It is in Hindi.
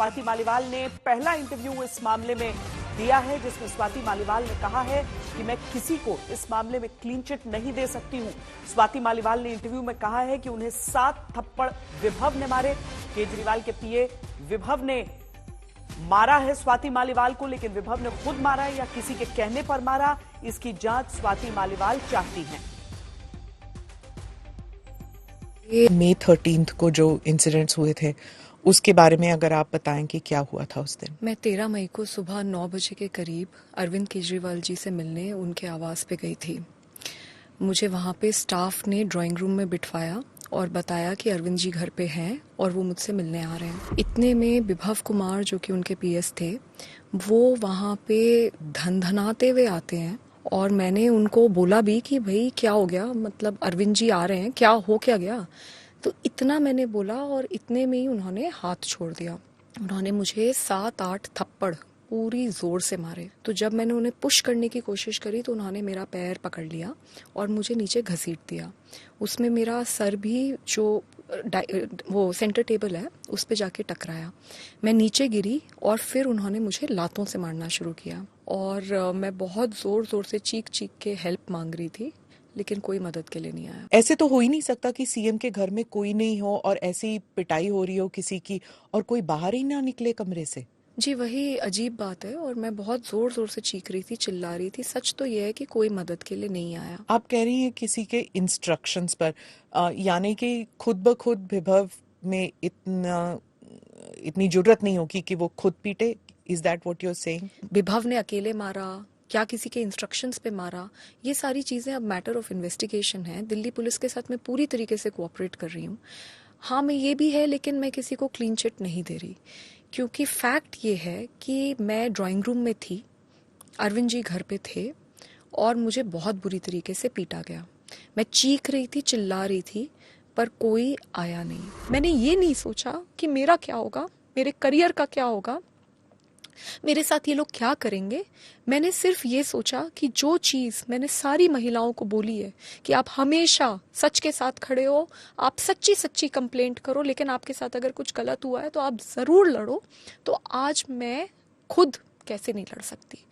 स्वाति मालीवाल ने पहला इंटरव्यू इस मामले में दिया है, जिसमें स्वाति मालीवाल ने कहा है कि मैं किसी को इस मामले में क्लीन चिट नहीं दे सकती हूं। स्वाति मालीवाल ने इंटरव्यू में कहा है कि उन्हें 7 थप्पड़ विभव ने मारे। केजरीवाल के पीए विभव ने मारा है स्वाति मालीवाल को, लेकिन विभव ने खुद मारा है या किसी के कहने पर मारा, इसकी जांच स्वाति मालीवाल चाहती हैं। मई 13 को जो इंसिडेंट्स हुए थे उसके बारे में अगर आप बताएं कि क्या हुआ था उस दिन। मैं 13 मई को सुबह 9 बजे के करीब अरविंद केजरीवाल जी से मिलने उनके आवास पे गई थी। मुझे वहाँ पे स्टाफ ने ड्राइंग रूम में बिठवाया और बताया कि अरविंद जी घर पे हैं और वो मुझसे मिलने आ रहे हैं। इतने में विभव कुमार जो कि उनके पीएस थे, वो वहाँ पे धनधनाते हुए आते हैं और मैंने उनको बोला भी कि भाई क्या हो गया, मतलब अरविंद जी आ रहे हैं, क्या हो क्या गया। तो इतना मैंने बोला और इतने में ही उन्होंने हाथ छोड़ दिया। उन्होंने मुझे 7-8 थप्पड़ पूरी जोर से मारे। तो जब मैंने उन्हें पुश करने की कोशिश करी तो उन्होंने मेरा पैर पकड़ लिया और मुझे नीचे घसीट दिया। उसमें मेरा सर भी जो वो सेंटर टेबल है उस पे जाके टकराया। मैं नीचे गिरी और फिर उन्होंने मुझे लातों से मारना शुरू किया और मैं बहुत जोर जोर से चीख चीख के हेल्प मांग रही थी, लेकिन कोई मदद के लिए नहीं आया। ऐसे तो हो ही नहीं सकता कि सीएम के घर में कोई नहीं हो और ऐसी पिटाई हो रही हो किसी की और कोई बाहर ही ना निकले कमरे से। जी, वही अजीब बात है और मैं बहुत जोर जोर से चीख रही थी, चिल्ला रही थी। सच तो यह है कि कोई मदद के लिए नहीं आया। आप कह रही हैं किसी के इंस्ट्रक्शंस पर, यानी कि खुद ब खुद विभव में इतनी जरूरत नहीं होगी कि वो खुद पीटे। Is that what you are saying? Vibhav ने अकेले मारा, क्या किसी के इंस्ट्रक्शंस पे मारा, ये सारी चीजें अब मैटर ऑफ इन्वेस्टिगेशन है। दिल्ली पुलिस के साथ मैं पूरी तरीके से कोऑपरेट कर रही हूँ। हाँ, मैं ये भी है, लेकिन मैं किसी को क्लीन चिट नहीं दे रही, क्योंकि फैक्ट ये है कि मैं ड्राइंग रूम में थी, अरविंद जी घर पे थे और मुझे बहुत बुरी तरीके से पीटा गया। मैं चीख रही थी, चिल्ला रही थी, पर कोई आया नहीं। मैंने ये नहीं सोचा कि मेरा क्या होगा, मेरे करियर का क्या होगा, मेरे साथ ये लोग क्या करेंगे। मैंने सिर्फ ये सोचा कि जो चीज़ मैंने सारी महिलाओं को बोली है कि आप हमेशा सच के साथ खड़े हो, आप सच्ची सच्ची कंप्लेंट करो, लेकिन आपके साथ अगर कुछ गलत हुआ है तो आप ज़रूर लड़ो। तो आज मैं खुद कैसे नहीं लड़ सकती।